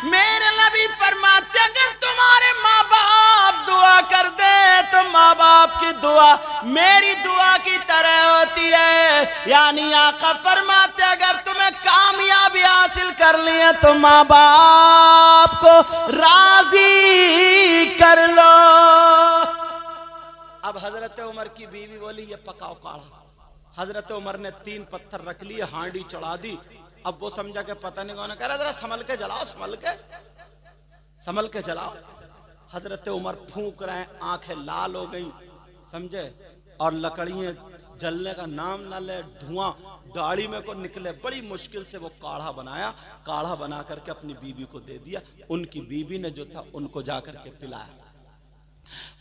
मेरे नबी फरमाते अगर तुम्हारे माँ बाप दुआ कर दे तो माँ बाप की दुआ मेरी दुआ की तरह होती है। यानी आका फरमाते अगर तुम्हें कामयाबी हासिल करनी है तो माँ बाप को राजी कर लो। अब हजरत उमर की बीवी बोली ये पकाओ काढ़ा। हजरत उमर ने 3 पत्थर रख लिए, हांडी चढ़ा दी। अब वो समझा के पता नहीं कौन, कह रहा जरा संभल के जलाओ, संभल के जलाओ। हजरत उमर फूंक रहे हैं, आंखें लाल हो गई, समझे, और लकड़ियां जलने का नाम ना ले, धुआं दाढ़ी में को निकले। बड़ी मुश्किल से वो काढ़ा बनाया। काढ़ा बना करके अपनी बीवी को दे दिया। उनकी बीवी ने जो था उनको जाकर के पिलाया।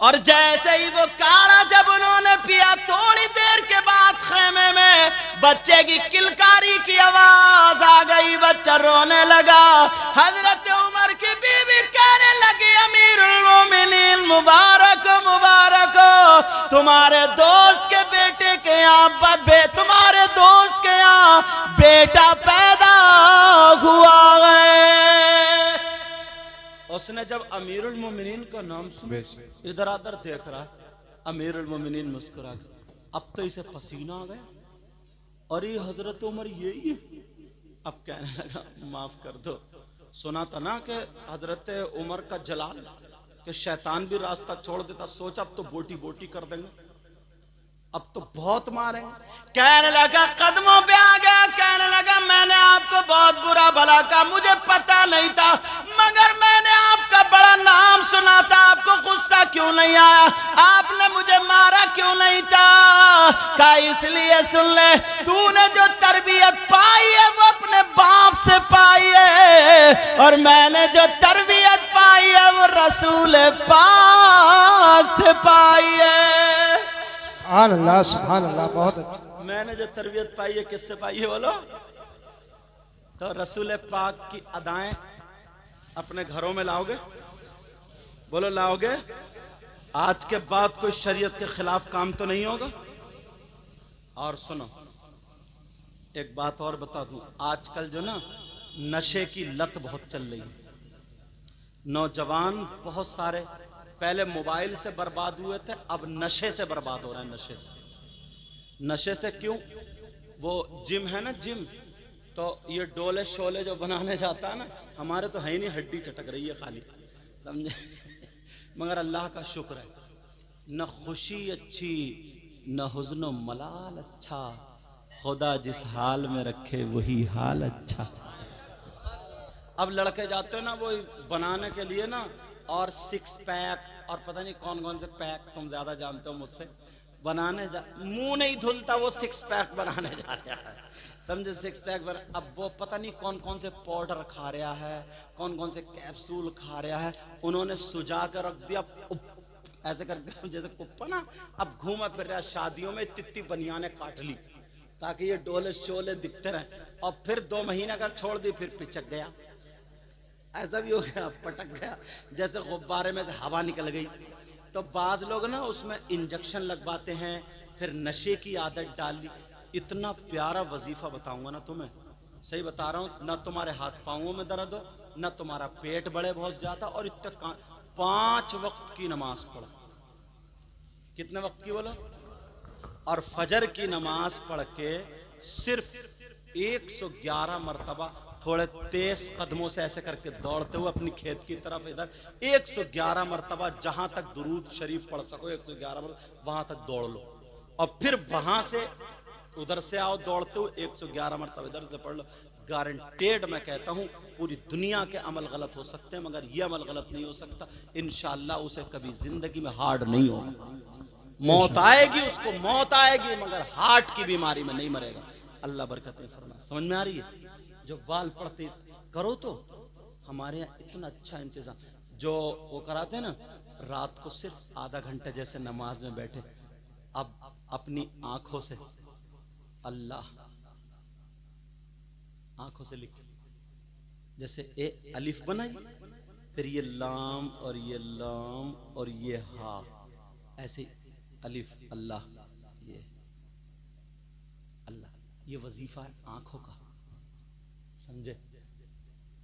और जैसे ही वो काढ़ा जब उन्होंने पिया, थोड़ी देर के बाद खेमे में बच्चे की किलकारी की आवाज आ गई। बच्चा रोने लगा। हजरत उमर की बीवी कहने लगी अमीरुल मोमिनीन मुबारक मुबारक, तुम्हारे दोस्त के बेटे के यहाँ तुम्हारे दोस्त के यहाँ बेटा पैदा हुआ है। उसने जब अमीरुल मोमिनीन का नाम सुना, इधर उधर देख रहा, अमीरुल मोमिनीन मुस्कुरा गया। अब तो इसे पसीना आ गया, और ये हजरत उमर यही है। अब कहने लगा माफ कर दो, सुना था ना कि हजरत उमर का जलाल कि शैतान भी रास्ता छोड़ देता, सोचा अब तो बोटी बोटी कर देंगे, अब तो बहुत मारेंगे। कहने लगा कदमों पे आ गया, कहने लगा मैंने आपको बहुत बुरा भला कहा, मुझे पता नहीं था, मगर मैंने आपका बड़ा नाम सुना था, आपको गुस्सा क्यों नहीं आया, आपने मुझे मारा क्यों नहीं था? कहा इसलिए सुन ले, तूने जो तरबियत पाई है वो अपने बाप से पाई है, और मैंने जो तरबियत पाई है वो रसूल पाक से पाई है। सुभान अल्लाह, सुभान अल्लाह, बहुत अच्छा। मैंने जो तरबियत पाई है किससे पाई है बोलो? तो रसूल पाक की अदाएं अपने घरों में लाओगे? बोलो लाओगे? आज के बाद कोई शरीयत के खिलाफ काम तो नहीं होगा। और सुनो एक बात और बता दूं, आजकल जो ना नशे की लत बहुत चल रही है। नौजवान बहुत सारे पहले मोबाइल से बर्बाद हुए थे, अब नशे से बर्बाद हो रहे हैं। नशे से, नशे से क्यों? वो जिम है ना, जिम, तो ये डोले शोले जो बनाने जाता है ना, हमारे तो है ही नहीं, हड्डी चटक रही है खाली, समझे। मगर अल्लाह का शुक्र है, न खुशी अच्छी न हुज़्न मलाल अच्छा, खुदा जिस हाल में रखे वही हाल अच्छा। अब लड़के जाते हैं ना वो बनाने के लिए ना, और 6 पैक और पता नहीं कौन कौन से पैक, तुम ज्यादा जानते हो मुझसे, बनाने मुंह नहीं धुलता वो 6 पैक बनाने जा रहा है, समझे, 6 पैक बना। अब वो पता नहीं कौन कौन से पाउडर खा रहा है, कौन कौन से कैप्सूल खा रहा है, उन्होंने सुजा कर रख दिया ऐसे करके जैसे कुप्पा ना। अब घूमा फिर रहा शादियों में, तित्ती बनियाने काट ली ताकि ये डोले शोले दिखते रहे, और फिर 2 महीने अगर छोड़ दी फिर पिचक गया, ऐसा भी हो गया, पटक गया, जैसे गुब्बारे में से हवा निकल गई। तो बाज लोग ना उसमें इंजेक्शन लगवाते हैं, फिर नशे की आदत डाल ली। इतना प्यारा वजीफा बताऊंगा ना तुम्हें, सही बता रहा हूँ, ना तुम्हारे हाथ पांवों में दर्द हो, ना तुम्हारा पेट बढ़े बहुत ज्यादा, और इतना 5 वक्त की नमाज पढ़ो। कितने वक्त की बोलो? और फजर की नमाज पढ़ के सिर्फ 111 मरतबा थोड़े तेज कदमों से ऐसे करके दौड़ते हुए अपनी खेत की तरफ, इधर 111 मरतबा, जहां तक दुरूद शरीफ पढ़ सको 111 मरतबा वहां तक दौड़ लो, और फिर वहां से उधर से आओ दौड़ते हुए 111 मरतबा इधर से पढ़ लो। गारंटेड मैं कहता हूं, पूरी दुनिया के अमल गलत हो सकते हैं मगर ये अमल गलत नहीं हो सकता। इंशाअल्लाह उसे कभी जिंदगी में हार्ड नहीं होगा, मौत आएगी उसको, मौत आएगी मगर हार्ट की बीमारी में नहीं मरेगा। अल्लाह बरकत फरमाए। समझ में आ रही है? जो बाल पड़ते करो तो हमारे यहाँ इतना अच्छा इंतजाम, जो वो कराते हैं ना रात को सिर्फ आधा घंटा जैसे नमाज में बैठे, अब अपनी आंखों से अल्लाह, आंखों से लिख, जैसे ए अलिफ बनाई, फिर ये लाम और ये लाम और ये हा, ऐसे अलिफ अल्लाह, ये अल्लाह, ये वजीफा है आंखों का, समझे?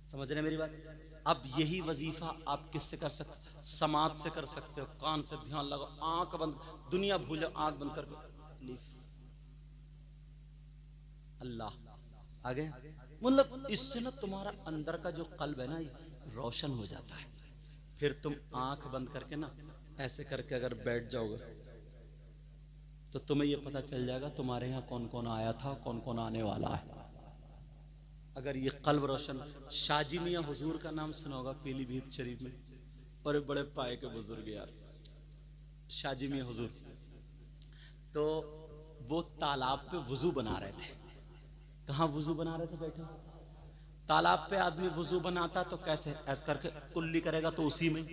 समझ रहे मेरी बात? अब यही वजीफा आप किससे कर सकते हो? समाज से कर सकते हो। कान से ध्यान लगाओ, आंख बंद, दुनिया भूलो, आंख बंद करके लीफ अल्लाह आगे। मतलब इससे ना तुम्हारा अंदर का जो कल्ब है ना ये रोशन हो जाता है। फिर तुम आंख बंद करके ना ऐसे करके अगर बैठ जाओगे तो तुम्हें ये पता चल जाएगा तुम्हारे यहाँ कौन कौन आया था, कौन कौन आने वाला है। अगर ये कल्ब रोशन। शाजी मियाँ हुजूर का नाम सुना होगा पीलीभीत शरीफ में, और बड़े पाए के बुजुर्ग यार, शाजी मियाँ हुजूर। तो वो तालाब पे वुजू बना रहे थे। कहाँ वुजू बना रहे थे? बैठे तालाब पे आदमी वुजू बनाता तो कैसे? ऐसे करके कुल्ली करेगा तो उसी में,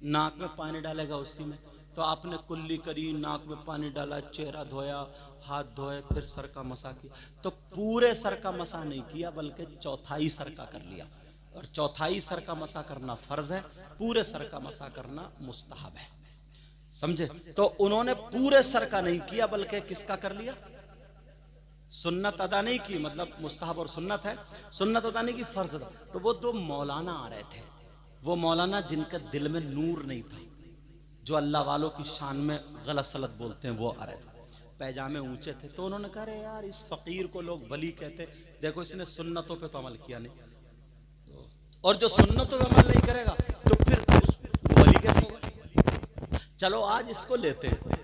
नाक में पानी डालेगा उसी में। तो आपने कुल्ली करी, नाक में पानी डाला, चेहरा धोया, हाथ धोए, फिर सर का मसा किया। तो पूरे सर का मसा नहीं किया बल्कि चौथाई सर का कर लिया। और चौथाई सर का मसा करना फर्ज है, पूरे सर का मसा करना मुस्तहब है। समझे? तो उन्होंने पूरे सर का नहीं किया बल्कि किसका कर लिया? सुन्नत अदा नहीं की, मतलब मुस्तहब और सुन्नत है, सुन्नत अदा नहीं की, फर्ज अदा। तो वो दो मौलाना आ रहे थे, वो मौलाना जिनके दिल में नूर नहीं था, जो अल्लाह वालों की शान में गलत सलत बोलते हैं, वो आ रहे थे। पैजामे ऊंचे थे। तो उन्होंने कहा अरे यार इस फकीर को लोग वली कहते, देखो इसने सुन्नतों पे तो अमल किया नहीं, और जो सुन्नतों पे अमल नहीं करेगा तो फिर उस वली कैसे होगा? चलो आज इसको लेते हैं।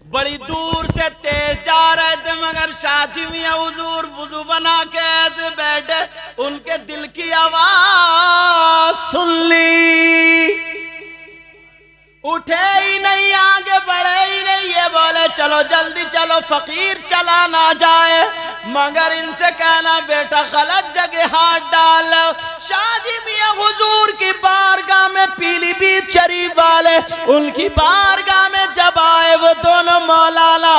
बड़ी दूर से तेज जा रहे थे मगर शाजी मियां हुजूर वुजू बना के ऐसे बैठे, उनके दिल की आवाज सुन ली, उठे ही नहीं, आगे बढ़े ही नहीं। ये बोले चलो जल्दी चलो, फकीर चला ना जाए। मगर इनसे कहना बेटा गलत जगह हाथ डाल। शाजी मियां हुजूर की बारगाह में, पीलीभीत शरीफ वाले उनकी बारगाह में जब आए, वो दोनों मौलाना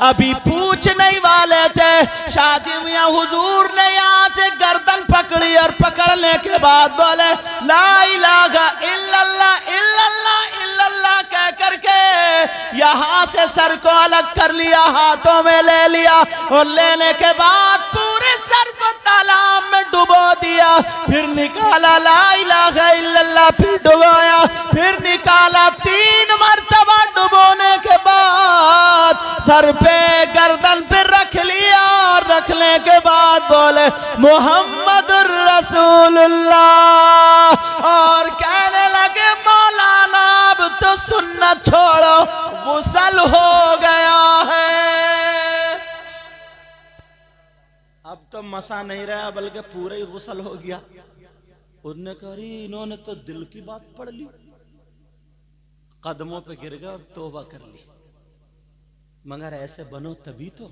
अभी पूछने वाले थे। शाजी मियां हुजूर ने यहाँ से गर्दन पकड़ी और पकड़ने के बाद बोले ला इलाहा इल्लल्लाह इल्लल्लाह इल्लल्लाह कह करके यहाँ से सर को अलग कर लिया, हाथों में ले लिया, और लेने के बाद पूरे सर को तालाब में डुबो दिया। फिर निकाला ला इलाहा इल्लल्लाह, फिर डुबोया, फिर निकाला। 3 मरतबा डुबोने के बाद सर पे गर्दन पे रख लिया, और रखने के बाद बोले मुहम्मदुर रसूलुल्लाह, और कहने लगे मौलाना अब तो सुन्नत छोड़ो, गुस्ल हो गया है। अब तो मसा नहीं रहा बल्कि पूरा ही गुस्ल हो गया। उन्होंने कहा इन्होंने तो दिल की बात पढ़ ली, कदमों पे गिर गए और तौबा कर ली। मगर ऐसे बनो तभी तो।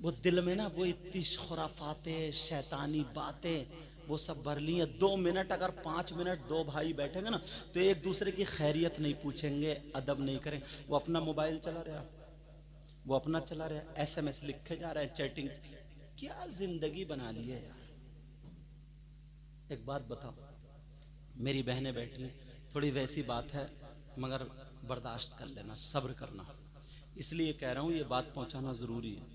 वो दिल में ना वो इतनी खुराफातें, शैतानी बातें वो सब भर ली है। 2 मिनट अगर 5 मिनट 2 भाई बैठेंगे ना तो एक दूसरे की खैरियत नहीं पूछेंगे, अदब नहीं करें। वो अपना मोबाइल चला रहा, वो अपना चला रहा, SMS लिखे जा रहे हैं, चैटिंग। क्या जिंदगी बना ली है यार। एक बात बताओ, मेरी बहनें बैठी, थोड़ी वैसी बात है मगर बर्दाश्त कर लेना, सब्र करना। इसलिए कह रहा हूं ये बात पहुंचाना जरूरी है।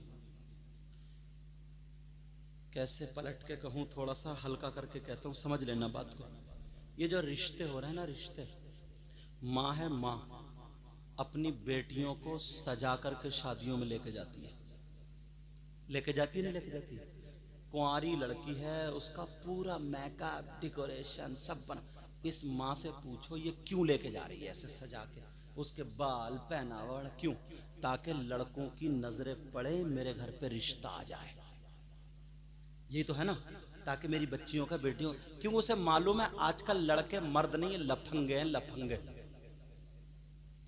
कैसे पलट के कहूं, थोड़ा सा हल्का करके कहता हूं, समझ लेना बात को। ये जो रिश्ते हो रहे हैं ना, रिश्ते, माँ है, माँ अपनी बेटियों को सजा करके शादियों में लेके जाती है, लेके जाती है, नहीं लेके जाती है। कुंवारी लड़की है, उसका पूरा मेकअप, डेकोरेशन सब बना। इस माँ से पूछो ये क्यों लेके जा रही है ऐसे सजा के, उसके बाल पहनावड़ क्यों? ताकि लड़कों की नजरें पड़े, मेरे घर पे रिश्ता आ जाए। ये तो है ना, ताकि मेरी बच्चियों का, बेटियों, क्यों उसे मालूम है आजकल लड़के मर्द नहीं है, लफंगे हैं, लफंगे।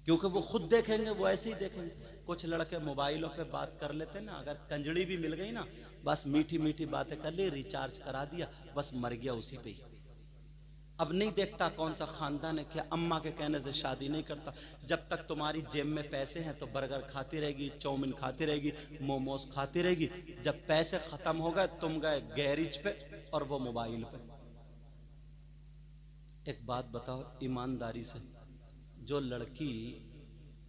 क्योंकि वो खुद देखेंगे, वो ऐसे ही देखेंगे। कुछ लड़के मोबाइलों पे बात कर लेते ना, अगर कंजड़ी भी मिल गई ना, बस मीठी मीठी बातें कर ली, रिचार्ज करा दिया, बस मर गया उसी पे ही। अब नहीं देखता कौन सा खानदान है, क्या अम्मा के कहने से शादी नहीं करता। जब तक तुम्हारी जेब में पैसे हैं तो बर्गर खाती रहेगी, चाउमीन खाती रहेगी, मोमोज खाती रहेगी। जब पैसे खत्म हो गए, तुम गए गैरेज पे और वो मोबाइल पे। एक बात बताओ ईमानदारी से, जो लड़की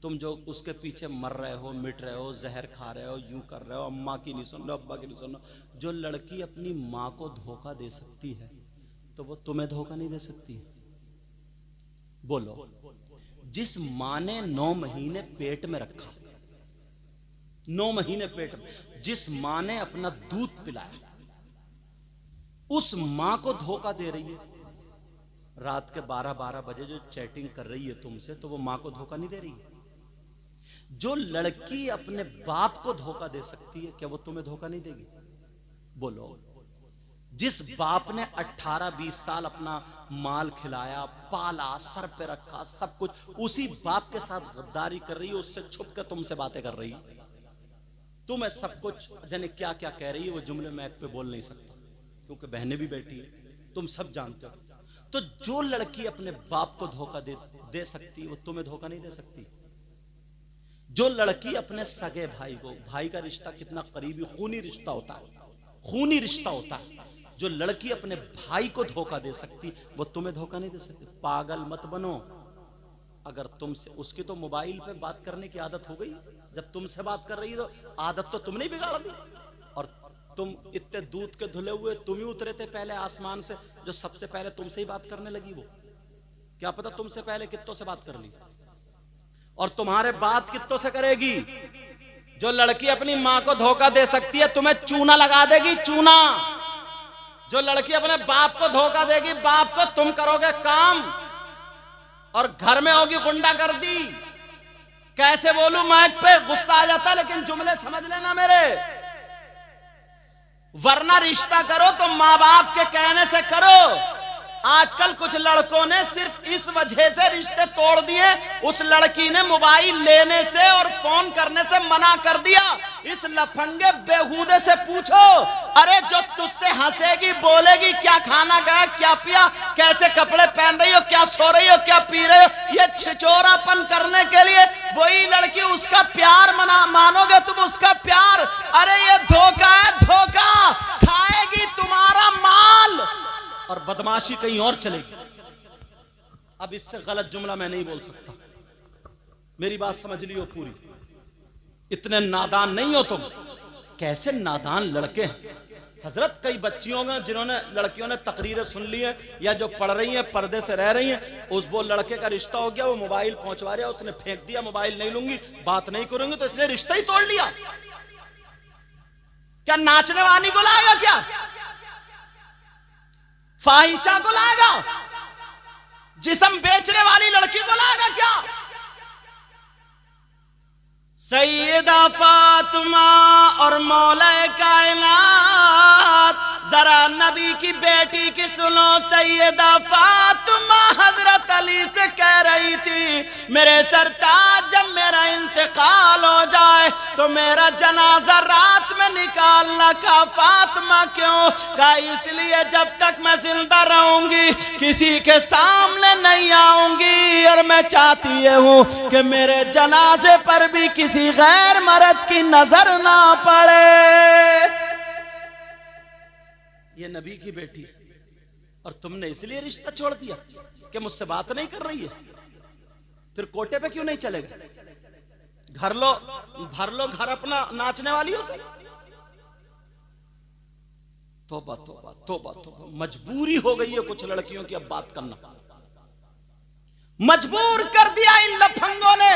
तुम जो उसके पीछे मर रहे हो, मिट रहे हो, जहर खा रहे हो, यूं कर रहे हो, अम्मा की नहीं सुन रहे हो, अब्बा की नहीं सुन रहे हो। जो लड़की अपनी माँ को धोखा दे सकती है तो वो तुम्हें धोखा नहीं दे सकती? बोलो। जिस माँ ने 9 महीने पेट में रखा, 9 महीने पेट में, जिस माँ ने अपना दूध पिलाया, उस माँ को धोखा दे रही है। रात के 12-12 बजे जो चैटिंग कर रही है तुमसे, तो वो माँ को धोखा नहीं दे रही है? जो लड़की अपने बाप को धोखा दे सकती है, क्या वो तुम्हें धोखा नहीं देगी? बोलो। जिस बाप ने 18-20 साल अपना माल खिलाया, पाला, सर पे रखा, सब कुछ, उसी बाप के साथ गद्दारी कर रही है, उससे छुप कर तुमसे बातें कर रही है। तुम्हें सब कुछ जाने क्या क्या कह रही है, वो जुमले मैं एक पे बोल नहीं सकता क्योंकि बहनें भी बैठी है, तुम सब जानते हो। तो जो लड़की अपने बाप को धोखा दे सकती है, वो तुम्हें धोखा नहीं दे सकती। जो लड़की अपने सगे भाई को, भाई का रिश्ता कितना करीबी खूनी रिश्ता होता है, खूनी रिश्ता होता है, जो लड़की अपने भाई को धोखा दे सकती, वो तुम्हें धोखा नहीं दे सकती। पागल मत बनो। अगर तुमसे, उसकी तो मोबाइल पे बात करने की आदत हो गई, जब तुमसे बात कर रही तो आदत तो तुमने ही बिगाड़ दी। और तुम इतने दूध के धुले हुए, तुम ही उतरे थे पहले आसमान से, जो सबसे पहले तुमसे ही बात करने लगी। वो क्या पता तुमसे पहले कित्तों से बात कर ली, और तुम्हारे बात कित्तों से करेगी। जो लड़की अपनी माँ को धोखा दे सकती है, तुम्हें चूना लगा देगी, चूना। जो लड़की अपने बाप को धोखा देगी, बाप को, तुम करोगे काम और घर में होगी गुंडागर्दी। कैसे बोलूं, माइक पे गुस्सा आ जाता, लेकिन जुमले समझ लेना मेरे। वरना रिश्ता करो तो माँ बाप के कहने से करो। आजकल कुछ लड़कों ने सिर्फ इस वजह से रिश्ते तोड़ दिए, उस लड़की ने मोबाइल लेने से और फोन करने से मना कर दिया। इस लफंगे बेहूदे से पूछो, अरे जो तुझसे हंसेगी, बोलेगी क्या खाना गया, क्या पिया, कैसे कपड़े पहन रही हो, क्या सो रही हो, क्या पी रही हो, ये छिचोरापन करने के लिए वही लड़की, उसका प्यार मानोगे तुम, उसका प्यार? अरे ये धोखा है, धोखा। खाएगी तुम्हारा माल और बदमाशी कहीं और चलेगी। अब इससे गलत जुमला मैं नहीं बोल सकता, मेरी बात समझ लियो पूरी। इतने नादान नहीं हो तुम। कैसे नादान लड़के हैं हजरत। कई बच्चियों ने, जिन्होंने, लड़कियों ने तकरीरें सुन ली है या जो पढ़ रही हैं, पर्दे से रह रही हैं, उस वो लड़के का रिश्ता हो गया, वो मोबाइल पहुंचवा रहा, उसने फेंक दिया, मोबाइल नहीं लूंगी, बात नहीं करूंगी, तो इसने रिश्ता ही तोड़ लिया। क्या नाचने वाली को लाएगा, क्या फाहिशा को लाएगा, जिस्म बेचने वाली लड़की को लाएगा क्या? सैयदा फातिमा और मौला कायनात, जरा नबी की बेटी की सुनो। सैयदा फातिमा हजरत अली से कह रही थी, मेरे सरताज, जब मेरा इंतकाल हो जाए तो मेरा जनाजा रात में निकालना। का फातिमा क्यों? का इसलिए जब तक मैं जिंदा रहूंगी किसी के सामने नहीं आऊंगी, और मैं चाहती हूं कि मेरे जनाजे पर भी किसी गैर मर्द की नजर ना पड़े। ये नबी की बेटी, और तुमने इसलिए रिश्ता छोड़ दिया कि मुझसे बात नहीं कर रही है। फिर कोटे पे क्यों नहीं चलेगा? घर लो, भर लो घर अपना नाचने वालियों से। तौबा तौबा तौबा तौबा। मजबूरी हो गई है कुछ लड़कियों की अब बात करना, मजबूर कर दिया इन लफंगों ने।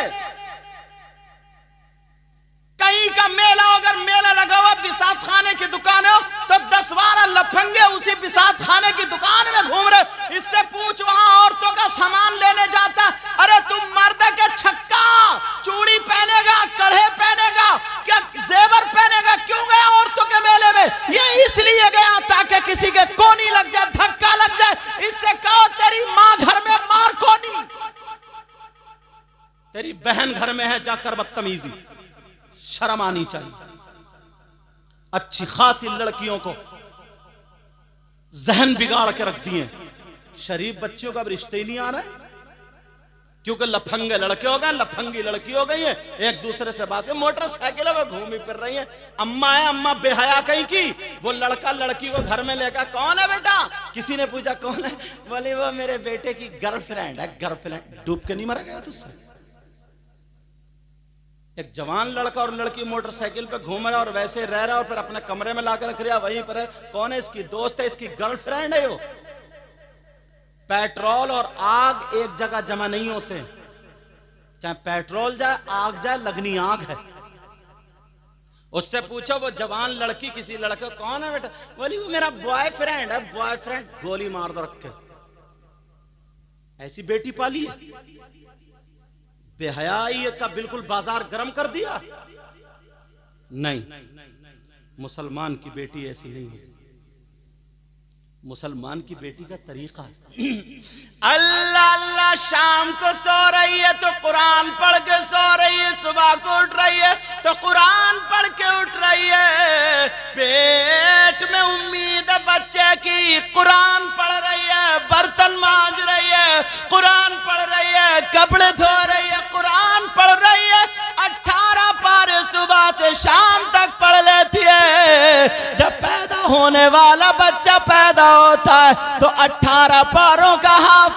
कहीं का मेला, अगर मेला लगा हुआ, बिसात खाने की दुकान हो, तो 10-12 लफंगे उसी बिसात खाने की दुकान में घूम रहे। इससे पूछ, वहां औरतों का सामान लेने जाता, अरे तुम मर्द के छक्का, चूड़ी पहनेगा, कड़े पहनेगा, क्या जेवर पहनेगा, क्यों गया औरतों के मेले में? ये इसलिए गया ताकि किसी के कोनी लग जाए, धक्का लग जाए। इससे कहो तेरी माँ घर में मार कोनी, तेरी बहन घर में है, जाकर बदतमीजी। शर्म आनी चाहिए। अच्छी खासी लड़कियों को जहन बिगाड़ के रख दिए। शरीफ बच्चियों का अब रिश्ते ही नहीं आ रहा है, क्योंकि लफंगे लड़के हो गए, लफंगी लड़की हो गई है, एक दूसरे से बात, मोटरसाइकिलों में घूमी फिर रही है। अम्मा है, अम्मा बेहया कहीं की। वो लड़का लड़की को घर में लेकर, कौन है बेटा? किसी ने पूछा कौन है, बोले वो मेरे बेटे की गर्लफ्रेंड है। गर्लफ्रेंड? डूब के नहीं मरा गया तुझसे? एक जवान लड़का और लड़की मोटरसाइकिल पे घूम रहा और वैसे रह रहा और फिर अपने कमरे में लाकर रख रहा, वहीं पर है। कौन है? इसकी दोस्त है, इसकी गर्लफ्रेंड है। वो पेट्रोल और आग एक जगह जमा नहीं होते, चाहे पेट्रोल जाए आग जाए, लगनी आग है। उससे पूछो वो जवान लड़की किसी लड़के, कौन है बेटा? बोली वो मेरा बॉयफ्रेंड है। बॉयफ्रेंड? गोली मार दो रख के। ऐसी बेटी पाली है? बेहयाई का बिल्कुल बाजार गर्म कर दिया। नहीं, मुसलमान की बेटी ऐसी नहीं है। मुसलमान की बेटी का तरीका है अल्लाह अल्लाह, शाम को सो रही है तो कुरान पढ़ के सो रही है, सुबह को उठ रही है तो कुरान पढ़ के उठ रही है। पेट में उम्मीद है बच्चे की, कुरान पढ़ रही है। बर्तन मांज रही है, कुरान पढ़ रही है। कपड़े धो रही है, कुरान पढ़ रही है। 18 पारे सुबह से शाम तक पढ़ लेती है। जब पैदा होने वाला बच्चा पैदा होता है तो 18 पारों का हाफ